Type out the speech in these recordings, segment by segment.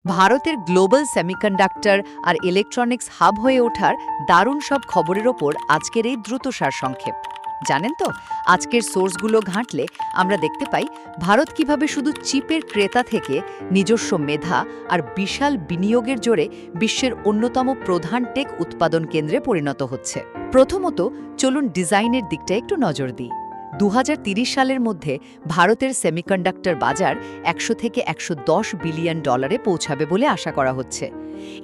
ভারতের global semiconductor আর electronics hub হয়ে ওঠার দারুণ সব খবরের ওপর আজকের এই দ্রুত সারসংক্ষেপ। জানেন তো, আজকের সোর্সগুলো ঘাঁটলে আমরা দেখতে পাই ভারত কিভাবে শুধু চিপের ক্রেতা থেকে নিজস্ব মেধা আর বিশাল বিনিয়োগের জোরে বিশ্বের অন্যতম প্রধান টেক উৎপাদন কেন্দ্রে পরিণত হচ্ছে। প্রথমত চলুন ডিজাইনের দিকটা একটু নজর দিই। 2030 সালের মধ্যে ভারতের সেমিকন্ডাক্টর বাজার 100 থেকে 110 বিলিয়ন ডলারে পৌঁছাবে বলে আশা করা হচ্ছে।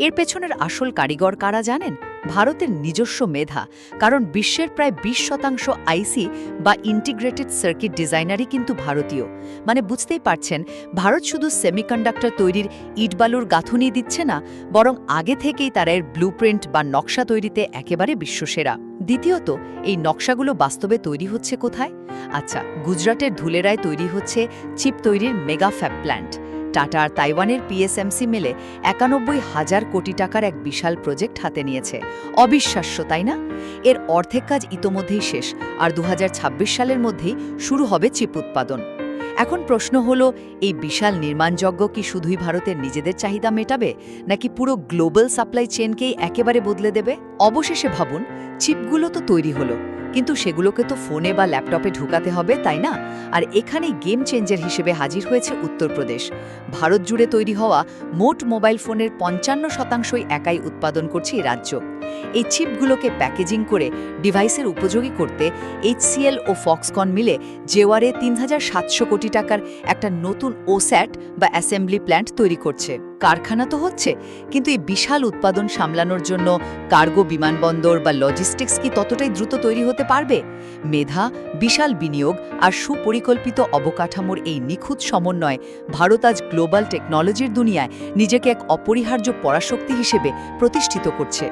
এর পেছনের আসল কারিগর কারা জানেন? ভারতের নিজস্ব মেধা, কারণ বিশ্বের প্রায় 20% আইসি বা ইন্টিগ্রেটেড সার্কিট ডিজাইনারই কিন্তু ভারতীয়। মানে বুঝতেই পারছেন, ভারত শুধু সেমিকন্ডাক্টর তৈরির ইটবালুর গাঁথুনি দিচ্ছে না, বরং আগে থেকেই তারা এর ব্লুপ্রিন্ট বা নকশা তৈরিতে একেবারে বিশ্বসেরা। দ্বিতীয়ত, এই নকশাগুলো বাস্তবে তৈরি হচ্ছে কোথায়? আচ্ছা, গুজরাটের ধুলেরায় তৈরি হচ্ছে চিপ তৈরির মেগা ফ্যাব প্ল্যান্ট। টাটা আর তাইওয়ানের পিএসএমসি মিলে 91,000 কোটি টাকার এক বিশাল প্রজেক্ট হাতে নিয়েছে। অবিশ্বাস্য, তাই না? এর অর্ধেক কাজ ইতোমধ্যেই শেষ, আর 2026 সালের মধ্যেই শুরু হবে চিপ উৎপাদন। এখন প্রশ্ন হলো, এই বিশাল নির্মাণযজ্ঞ কি শুধুই ভারতের নিজেদের চাহিদা মেটাবে, নাকি পুরো গ্লোবাল সাপ্লাই চেনকেই একেবারে বদলে দেবে? অবশেষে ভাবুন, চিপগুলো তো তৈরি হলো, কিন্তু সেগুলোকে তো ফোনে বা ল্যাপটপে ঢুকাতে হবে, তাই না? আর এখানেই গেম চেঞ্জার হিসেবে হাজির হয়েছে উত্তরপ্রদেশ। ভারত জুড়ে তৈরি হওয়া মোট মোবাইল ফোনের 55% একাই উৎপাদন করছে এই রাজ্য। এই চিপগুলোকে প্যাকেজিং করে ডিভাইসের উপযোগী করতে HCL ও ফক্সকন মিলে জেওয়ারে 3,700 কোটি টাকার একটা নতুন ওস্যাট বা অ্যাসেম্বলি প্ল্যান্ট তৈরি করছে। কারখানা তো হচ্ছে, কিন্তু এই বিশাল উৎপাদন সামলানোর জন্য কার্গো বিমানবন্দর বা লজিস্টিক্স কি ততটাই দ্রুত তৈরি হতে পারবে? মেধা, বিশাল বিনিয়োগ আর সুপরিকল্পিত অবকাঠামোর এই নিখুঁত সমন্বয় ভারত আজ গ্লোবাল টেকনোলজির দুনিয়ায় নিজেকে এক অপরিহার্য পরাশক্তি হিসেবে প্রতিষ্ঠিত করছে।